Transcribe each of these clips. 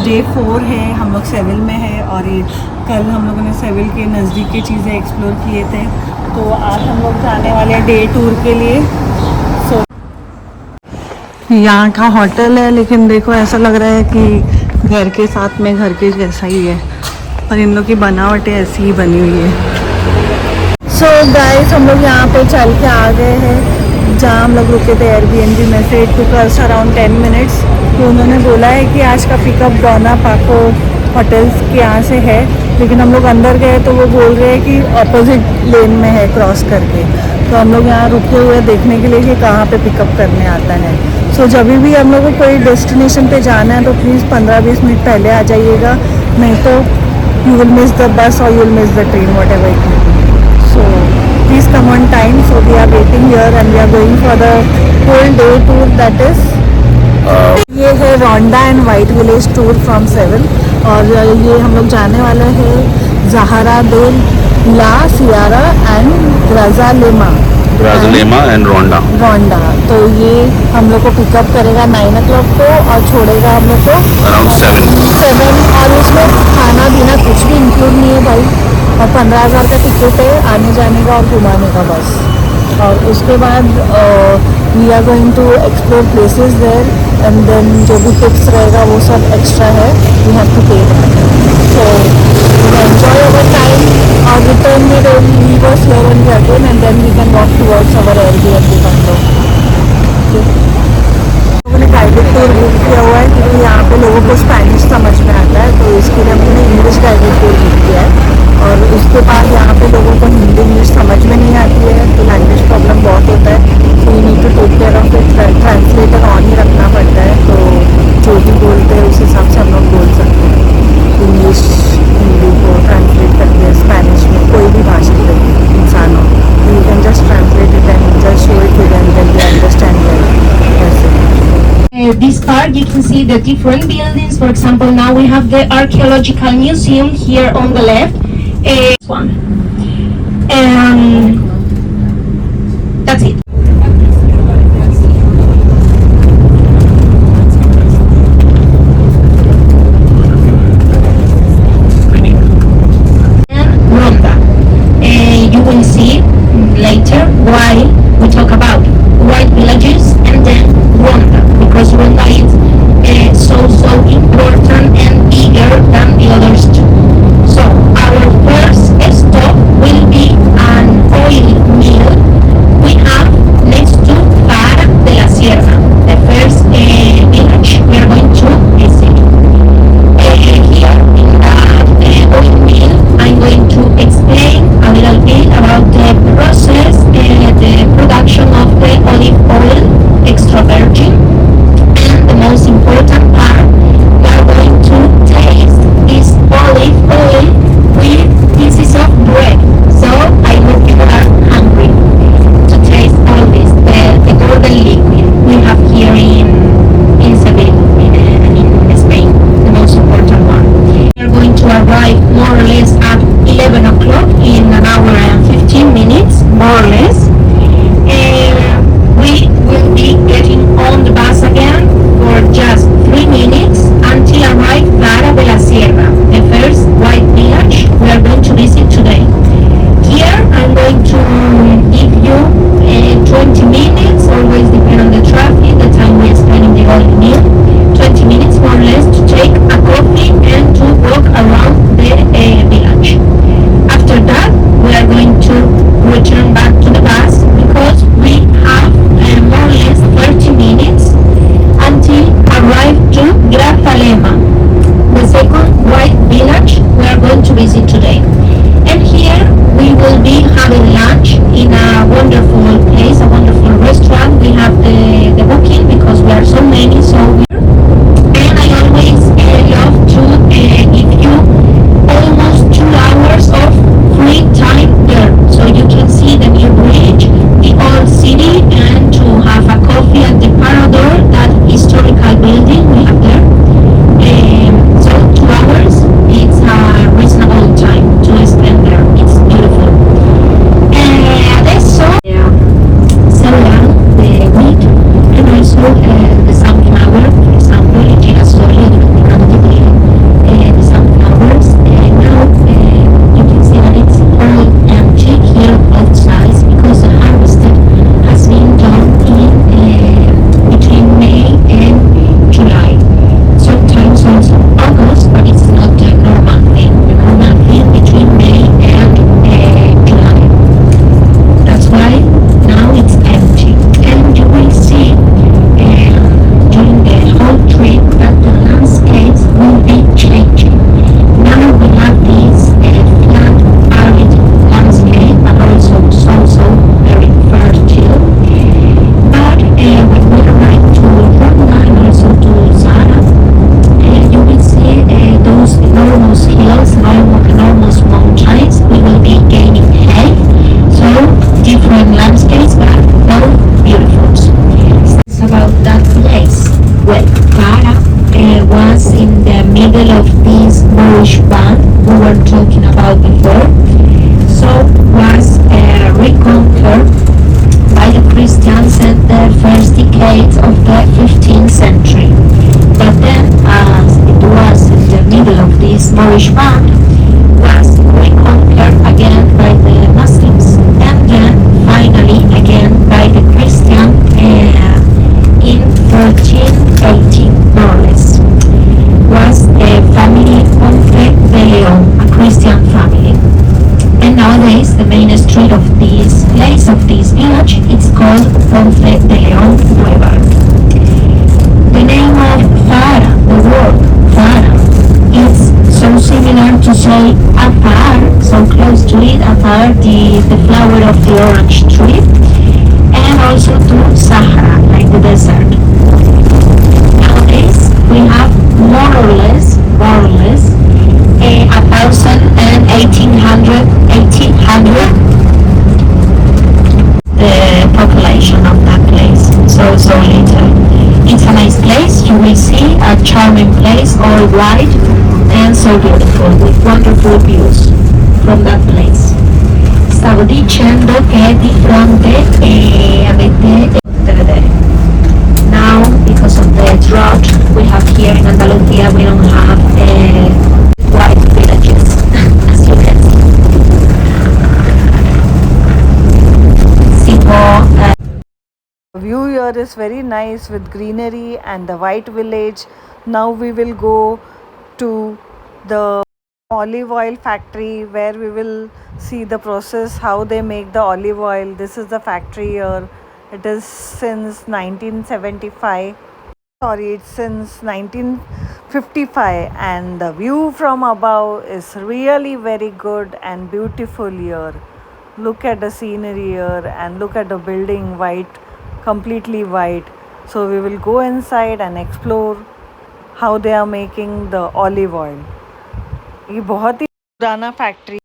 Day 4 है, हम लोग सेविल में है और ये कल हम लोगों ने सेविल के नज़दीक की चीज़ें एक्सप्लोर किए थे। तो आज हम लोग जाने वाले हैं डे टूर के लिए। सो यहाँ का होटल है, लेकिन देखो ऐसा लग रहा है कि घर के साथ में घर के जैसा ही है, और इन लोग की बनावटें ऐसी ही बनी हुई है। सो गाइस, हम लोग यहाँ पे चल के आ गए हैं जहाँ हम लोग रुके थे एयरबीएनबी में से। It took us around 10 minutes. तो उन्होंने बोला है कि आज का पिकअप डोना पाको होटल्स के यहाँ से है, लेकिन हम लोग अंदर गए तो वो बोल रहे हैं कि अपोजिट लेन में है, क्रॉस करके। तो हम लोग यहाँ रुके हुए देखने के लिए कि कहाँ पे पिकअप करने आता है। सो जब भी हम लोग को कोई डेस्टिनेशन पे जाना है तो प्लीज़ 15-20 मिनट पहले आ जाइएगा, नहीं तो you will miss the bus और you will miss the train, whatever it may be. So please come on time. So we are waiting here and we are going for the whole day tour. That is ये है Ronda and white village tour from Seville, और ये हम लोग जाने वाले हैं Zahara de la Sierra and Grazalema and Ronda. तो ये हम लोग को पिकअप करेगा 9 o'clock को और छोड़ेगा हम लोग को अराउंड 7। और उसमें खाना पीना कुछ भी इंक्लूड नहीं है भाई, और 15,000 का टिकट है आने जाने का और घुमाने का बस। और उसके बाद we are going to explore places there, and then जो भी टिप्स रहेगा वो सब एक्स्ट्रा है, we have to pay that. So enjoy our time और रिटर्न में leave us here and again, and then we can walk towards our Airbnb bungalow. लोगों ने गाइडेड टूर बुक किया हुआ है क्योंकि यहाँ पे लोगों को स्पेनिश समझ में आता है, तो इसके लिए हमने इंग्लिश गाइडेड टूर बुक किया है। और उसके बाद यहाँ पे लोगों को हिंदी इंग्लिश समझ में नहीं आती है, तो लैंग्वेज प्रॉब्लम बहुत होता है। तो you need to take care of it, translator on ही रखना पड़ता है, तो जो भी बोलते हैं उस हिसाब से हम लोग बोल सकते हैं। इंग्लिश हिंदी को ट्रांसलेट करके स्पेनिश में कोई भी भाषा के इंसान हो, you can just translate it and just show it to them, then they understand वैसे। This part you can see the different buildings. For example, now we have the archaeological museum here on the left. One. That's it. And Rhonda. You will see later why we talk about white villages and then Rhonda, because Rhonda is so important and bigger than the others too. So our first stop will be an oil mill we have next to Fara de la Sierra, the first village we are going to visit. Here in that oil mill, I'm going to explain a little bit about the process, the production of the olive oil, extra virgin, and the most important part, we are going to taste this olive oil with pieces of bread. So I hope you are hungry to taste all this, the golden liquid we have here in Seville, in Spain, the most important one. We are going to arrive more or less at 11 o'clock in an hour and 15 minutes, more or less. We will be getting on the bus again for just 3 minutes until arrive Fara de la Sierra, the first white village we are going to visit today. Here I'm going to give you 20 minutes, always depend on the traffic, the time we spend in the oil mill, 20 minutes more or less to take a coffee and to walk around the village. After that we are going to return back to the bus because we have more or less 30 minutes until arrive to Grazalema, the second white village we are going to visit today. And here we will be having lunch in a wonderful place, a wonderful restaurant. We have the booking because we are so many, so and I always love to give you almost 2 hours of free time there, so you can see the new bridge, the old city, and to have a coffee at the Parador, that historical building we have there. So 2 hours, it's a reasonable time to spend there. It's beautiful. Adesso sembra the wheat and also the sunflower. middle of this Moorish band we were talking about before. So was reconquered by the Christians in the first decades of the 15th century. But then, as it was in the middle of this Moorish band, was reconquered again by the Muslims, and then finally again by the Christian in 1380, more or less. Was a family Ponce de Leon, a Christian family. And nowadays, the main street of this place, of this village, it's called Ponce de Leon Boulevard. The name of Fara, the word Fara, is so similar to say Afar, so close to it, Afar, the flower of the orange tree, and also to Sahara, like the desert. Nowadays, we have more or less, 1,000 and 1,800 the population of that place. So little. It's a nice place. You will see a charming place, all white and so beautiful, with wonderful views from that place. Stavo dicendo che di fronte avete now, because of the drought we have here in Andalusia, we don't have white villages, as you can see. The view here is very nice with greenery and the white village. Now we will go to the olive oil factory where we will see the process, how they make the olive oil. This is the factory here. It is since 1975. Sorry, it's since 1955, and the view from above is really very good and beautiful here. Look at the scenery here and look at the building, white, completely white. So we will go inside and explore how they are making the olive oil. ये बहुत ही पुराना factory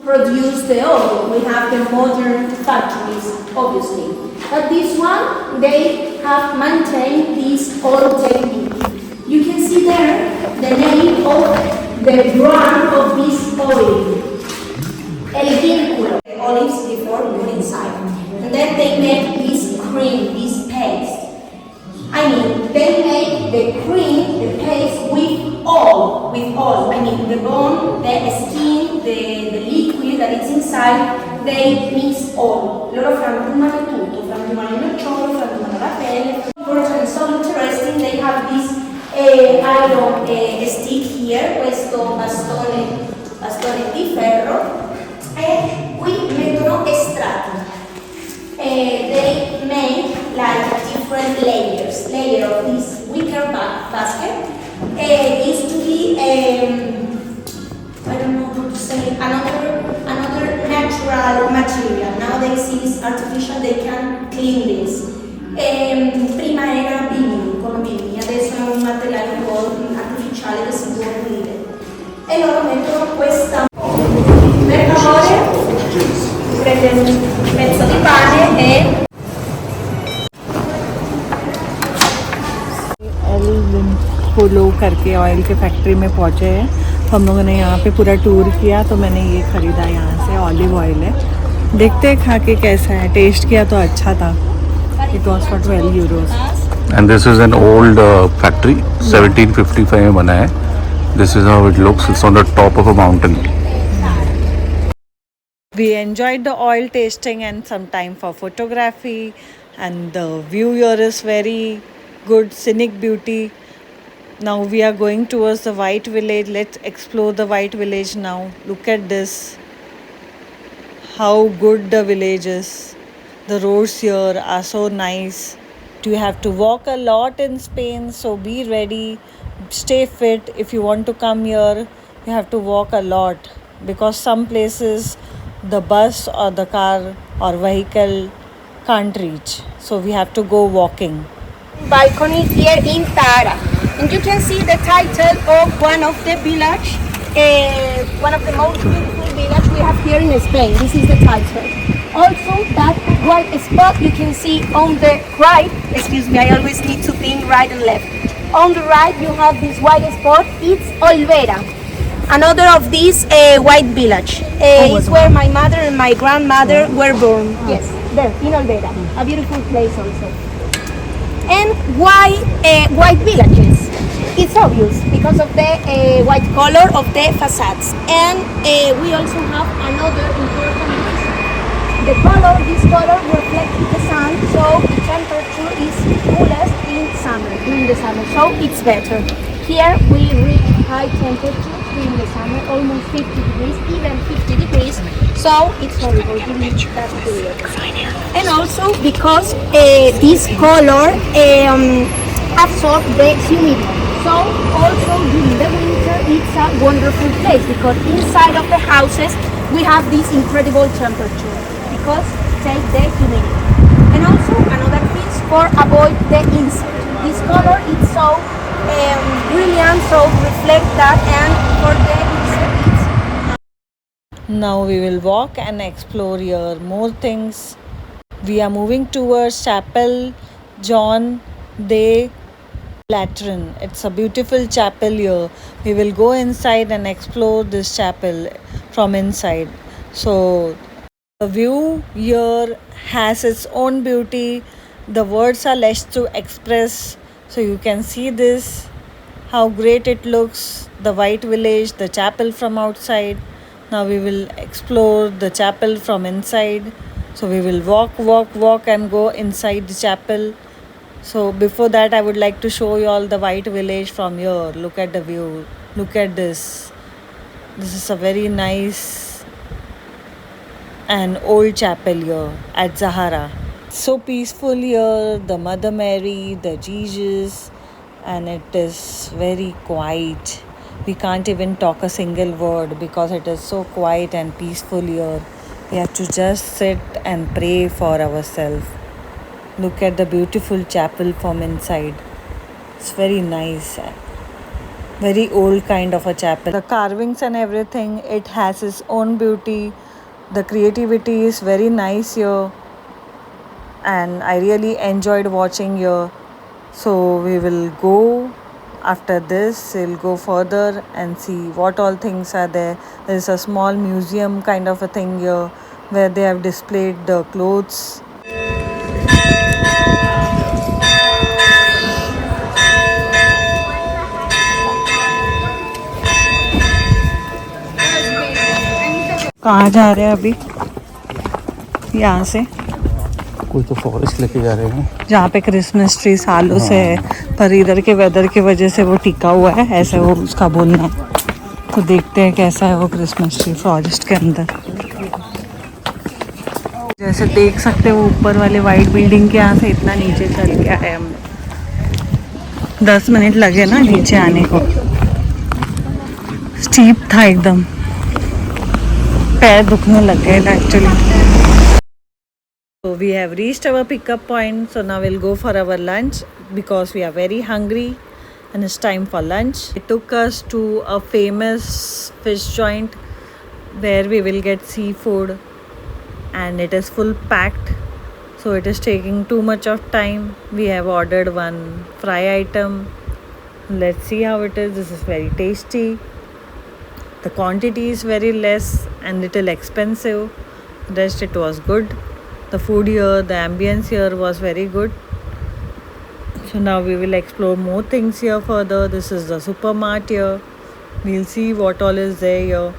produce the oil. We have the modern factories, obviously. But this one, they have maintained this oil technique. You can see there the name of the brand of this oil. El Vinculo. The olives before put inside. And then they make this cream, this paste. They make the cream, the paste with all. I mean, the bone, the skin, the liquid that is inside, they mix all. Loro frantumano tutto, frantumano il nocciolo, frantumano la pelle. Important, so interesting, they have this iron stick here, questo bastone di ferro, e qui mettono estratti. They make like different layers. Layer of this wicker basket. Used to be I don't know how to say, another natural material. Nowadays it's artificial, they can clean this. Prima era vinili, con vini, adesso è un materiale un po' artificiale che si può pulire. E loro mettono questa. Per favore, prende un pezzo di pane e Vinculo करके oil के factory में पहुँचे हैं. तो हम लोगों ने यहाँ पे पूरा टूर किया, तो मैंने ये ख़रीदा यहाँ से. ऑलिव ऑयल है, देखते हैं खा के कैसा है. टेस्ट किया तो अच्छा था. It was for 12 euros. And this is an old factory, 1755 में बना है. This is how it looks. It's on the top of a mountain. We enjoyed the oil tasting and some time for photography, and the view here is very good, scenic beauty. Now we are going towards the white village. Let's explore the white village now. Look at this, how good the village is. The roads here are so nice. You have to walk a lot in Spain, so be ready, stay fit. If you want to come here, you have to walk a lot, because some places the bus or the car or vehicle can't reach, so we have to go walking. balcony here in Tara. And you can see the title of one of the village, one of the most beautiful village we have here in Spain. This is the title. Also, that white spot you can see on the right. Excuse me, I always need to think right and left. On the right, you have this white spot. It's Olvera, another of these white village. It's where my mother and my grandmother were born. Yes, there in Olvera, a beautiful place also. And why white villages? It's obvious because of the white color of the facades. And we also have another important reason. The color, this color reflects the sun, so the temperature is coolest in summer, during the summer, so it's better. Here we reach high temperatures during the summer, almost 50 degrees, even 50 degrees, so it's horrible during that period. And also because this color absorbs the humidity. So also during the winter it's a wonderful place because inside of the houses we have this incredible temperature because take the humidity. And also another piece for avoid the insect. This color is so brilliant, so reflect that, and for the insect it's Now we will walk and explore here more things. We are moving towards Chapel John de Lateran. It's a beautiful chapel here. We will go inside and explore this chapel from inside. So the view here has its own beauty. The words are less to express. So you can see this, how great it looks, the white village, the chapel from outside. Now we will explore the chapel from inside. So we will walk and go inside the chapel. So before that I would like to show you all the white village from here. Look at the view. Look at this. This is a very nice and old chapel here at Zahara. So peaceful here, the Mother Mary, the Jesus, and it is very quiet. We can't even talk a single word because it is so quiet and peaceful here. We have to just sit and pray for ourselves. Look at the beautiful chapel from inside. It's very nice. Very old kind of a chapel. The carvings and everything, it has its own beauty. The creativity is very nice here. And I really enjoyed watching here. So we will go after this, we'll go further and see what all things are there. There's a small museum kind of a thing here where they have displayed the clothes. कहाँ जा रहे हैं अभी? यहाँ से कोई तो forest लेके जा रहे हैं जहाँ पे क्रिसमस ट्री सालों से है, पर इधर के वेदर की वजह से वो टिका हुआ है, ऐसे वो उसका बोलना है। तो देखते हैं कैसा है वो क्रिसमस ट्री फॉरेस्ट के अंदर। जैसे देख सकते हो ऊपर वाले वाइट बिल्डिंग के यहाँ से इतना नीचे चल गया है हम। 10 मिनट लगे ना नीचे आने को। स्टीप था एकदम, पैर दुखने लग गए actually. So we have reached our pickup point. So now we'll go for our lunch because we are very hungry and it's time for lunch. It took us to a famous fish joint where we will get seafood and it is full packed. So it is taking too much of time. We have ordered one fry item. Let's see how it is. This is very tasty. The quantity is very less and little expensive. Rest it was good. The food here, the ambience here was very good. So now we will explore more things here further. This is the supermart here. We'll see what all is there here.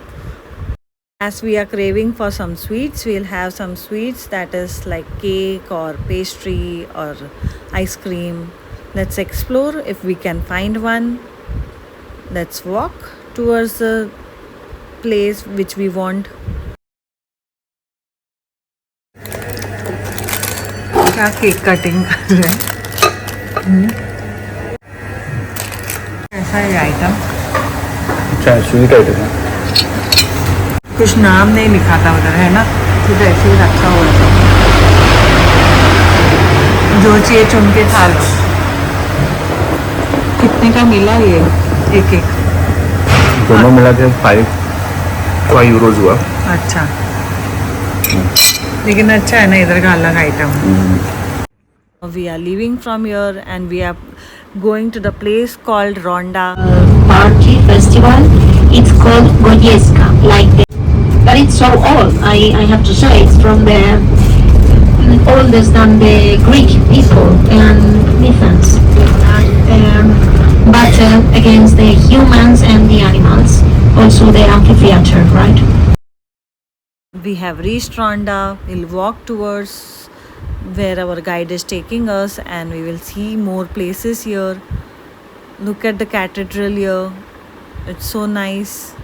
As we are craving for some sweets, we'll have some sweets, that is like cake or pastry or ice cream. Let's explore if we can find one. Let's walk towards the place which we want. क्या cake cutting कर रहे हैं? कैसा है item? अच्छा sweet item है। कुछ नाम नहीं लिखा था उधर, है ना? कुछ ऐसे ही रखा हुआ था, जो चाहिए चुन के खा लो। कितने का मिला ये एक एक? दोनों मिला के 5 यूरोज हुआ। अच्छा, लेकिन अच्छा है ना, इधर का अलग item. We are leaving from here and we are going to the place called Rhonda. Party festival. It's called Goyeska, like the, but it's so old. I have to say it's from the oldest than the Greek people and myths. Battle against the humans and the animals. Also the amphitheater, right? We have reached Rhonda. We'll walk towards where our guide is taking us, and we will see more places here. Look at the cathedral here. It's so nice.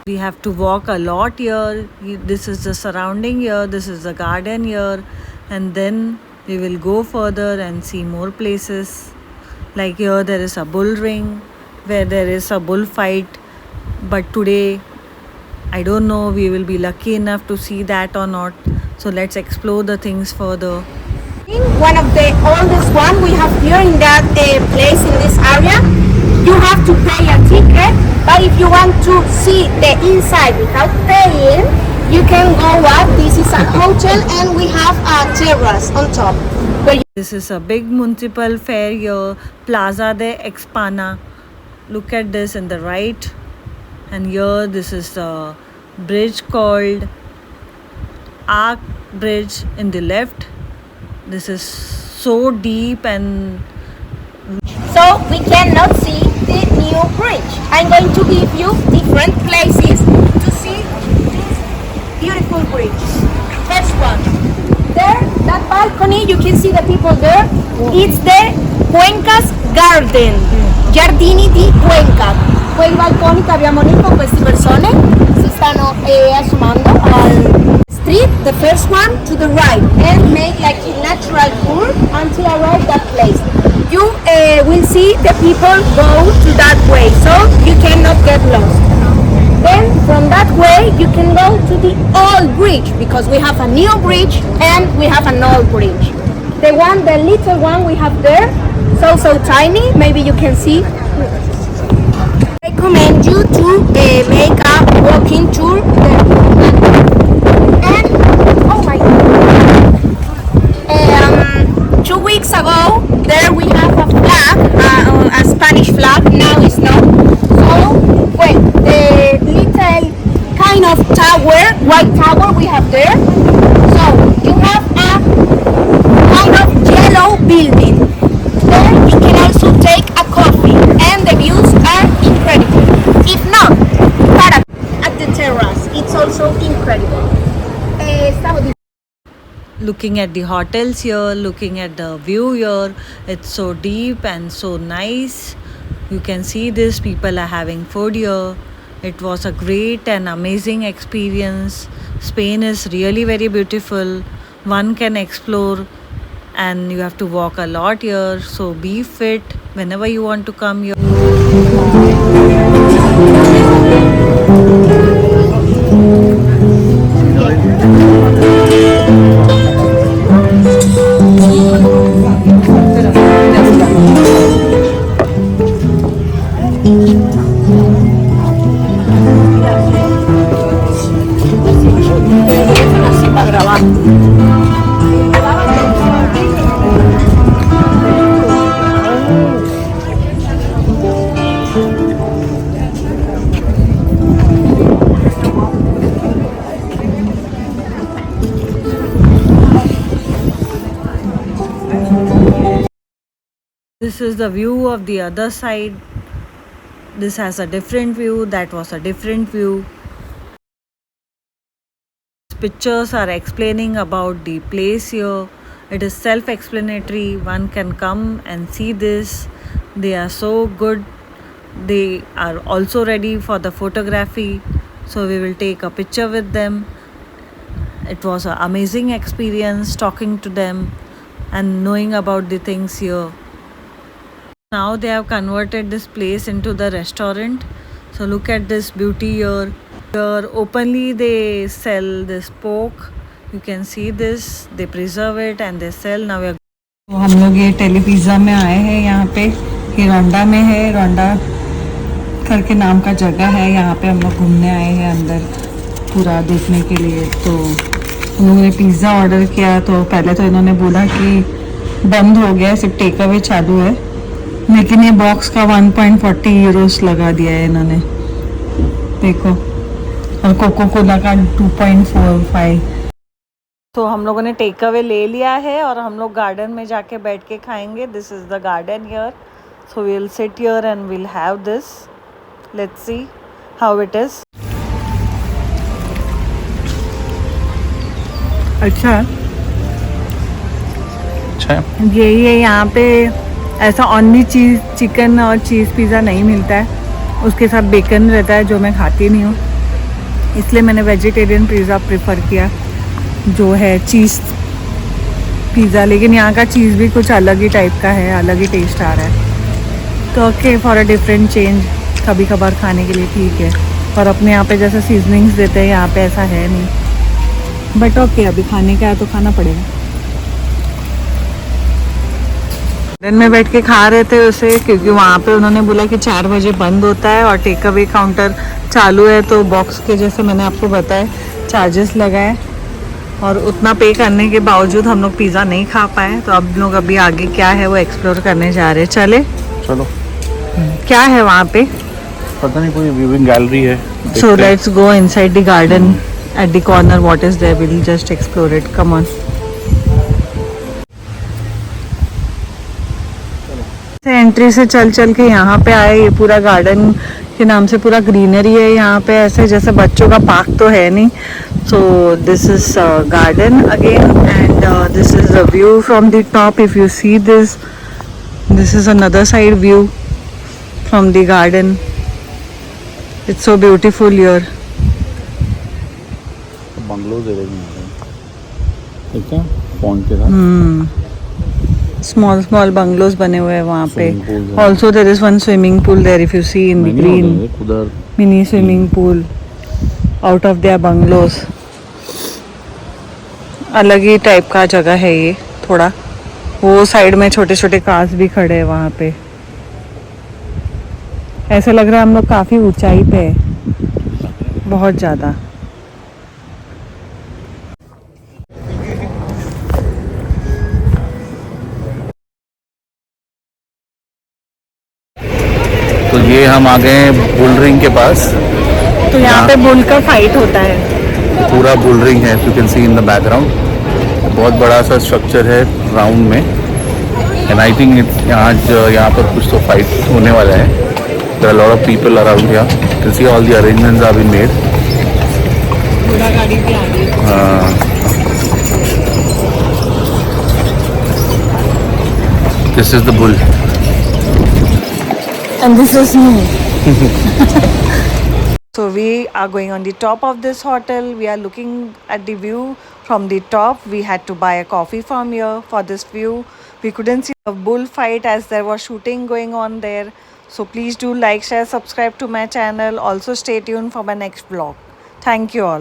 We have to walk a lot here. This is the surrounding here. This is the garden here. And then we will go further and see more places. Like here there is a bull ring where there is a bull fight. But today, I don't know we will be lucky enough to see that or not. So let's explore the things further. One of the oldest one we have here in that place in this area. You have to pay a ticket, but if you want to see the inside without paying, you can go up. This is a hotel and we have a terrace on top. This is a big municipal fair here, Plaza de Expana. Look at this in the right. And here this is the bridge called Arc Bridge in the left. This is so deep and So we cannot see the new bridge. I'm going to give you different places to see this beautiful bridge. First one. There, that balcony, you can see the people there. It's the Cuenca's Garden. Giardini di Cuenca. Quei balconi che abbiamo lì con queste persone si stanno assumando al street, the first one to the right, and make like a natural tour until arrive that place. You will see the people go to that way, so you cannot get lost. Then from that way you can go to the old bridge, because we have a new bridge and we have an old bridge. The little one we have there, so tiny, maybe you can see. I recommend you to make a walking tour there. And oh my god, 2 weeks ago there we have a flag, a Spanish flag. Now it's not. So well, the little kind of tower, white tower we have there. So you have a kind of yellow building. There you can also take a coffee, and the views are incredible. If not, at the terrace, it's also incredible. looking at the hotels here, looking at the view here. It's so deep and so nice. You can see this, people are having food here. It was a great and amazing experience. Spain is really very beautiful. One can explore and you have to walk a lot here. So be fit whenever you want to come here. This is the view of the other side. This has a different view. That was a different view. Pictures are explaining about the place here. It is self-explanatory. One can come and see this. They are so good. They are also ready for the photography. So we will take a picture with them. It was an amazing experience talking to them and knowing about the things here. Now they have converted this place into the restaurant. So look at this beauty here. Here openly they sell this pork. You can see this. They preserve it and they sell. Now we are. तो हम लोग ये टेलीपिज़्ज़ा में आए हैं. यहाँ पे ये रोंडा में है. रोंडा करके नाम का जगह है. यहाँ पे हम लोग घूमने आए हैं अंदर पूरा देखने के लिए. तो हम लोगों ने पिज़्ज़ा ऑर्डर किया. तो पहले तो इन्होंने बोला कि बंद हो गया, सिर्फ टेक अवे चालू है. लेकिन ये बॉक्स का 1.40 यूरोस लगा दिया है इन्होंने, देखो। और कोको कोला का 2.45। तो हम लोगों ने टेक अवे ले लिया है और हम लोग गार्डन में जाके बैठ के खाएंगे। This is the garden here, so we will sit here and will have this. Let's see how it is. अच्छा, यही है यहाँ पे। ऐसा ऑनली चीज़ चिकन और चीज़ पिज़्ज़ा नहीं मिलता है, उसके साथ बेकन रहता है जो मैं खाती नहीं हूँ, इसलिए मैंने वेजिटेरियन पिज़्ज़ा प्रेफर किया जो है चीज़ पिज़्ज़ा। लेकिन यहाँ का चीज़ भी कुछ अलग ही टाइप का है, अलग ही टेस्ट आ रहा है। तो okay, for a different change कभी कभार खाने के लिए ठीक है। और अपने यहाँ पे जैसे सीजनिंग्स देते हैं यहाँ पे ऐसा है नहीं, बट ओके, अभी खाने का है तो खाना पड़ेगा। दिन में बैठ के खा रहे थे उसे, क्योंकि वहाँ पे उन्होंने बोला कि 4 बजे बंद होता है और टेक अवे काउंटर चालू है, तो बॉक्स के जैसे मैंने आपको बताया चार्जेस लगाए, और उतना पे करने के बावजूद हम लोग पिज़्ज़ा नहीं खा पाए। तो अब लोग अभी आगे क्या है वो एक्सप्लोर करने जा रहे हैं। चले चलो। क्या है वहाँ पे? पता नहीं, कोई व्यूइंग गैलरी है। So let's go inside the garden at the corner. What is there, will just explore it. Come on. Entry से चल चल के यहाँ पे आए। ये पूरा गार्डन के नाम से पूरा ग्रीनरी है यहाँ पे, ऐसे जैसे बच्चों का पार्क तो है नहीं। So this is garden again and this is the view from the top. If you see this, this is another side view from the garden. It's so beautiful here. Bungalows है ठीक है, pond के साथ। Small small bungalows बने हुए हैं वहाँ पे। Also there is one swimming pool there, if you see in the green, mini swimming pool out of there bungalows. अलग ही टाइप का जगह है ये थोड़ा। वो साइड में छोटे छोटे कार्स भी खड़े हैं वहाँ पे। ऐसा लग रहा है हम लोग काफ़ी ऊंचाई पे है, बहुत ज़्यादा। तो ये हम आ गए हैं बुल रिंग के पास। तो यहाँ पे बुल का फाइट होता है। पूरा बुल रिंग है, you can C in the background. बहुत बड़ा सा स्ट्रक्चर है राउंड में, एंड आई थिंक यहाँ पर कुछ तो फाइट होने वाला है। There are lot of people around here, you can see all the arrangements are been made. घोड़ा गाड़ी भी आ गई। This is the bull and this is me. So we are going on the top of this hotel. We are looking at the view from the top. We had to buy a coffee from here for this view. We couldn't see a bullfight as there was shooting going on there. So please do like, share, subscribe to my channel. Also stay tuned for my next vlog. Thank you all.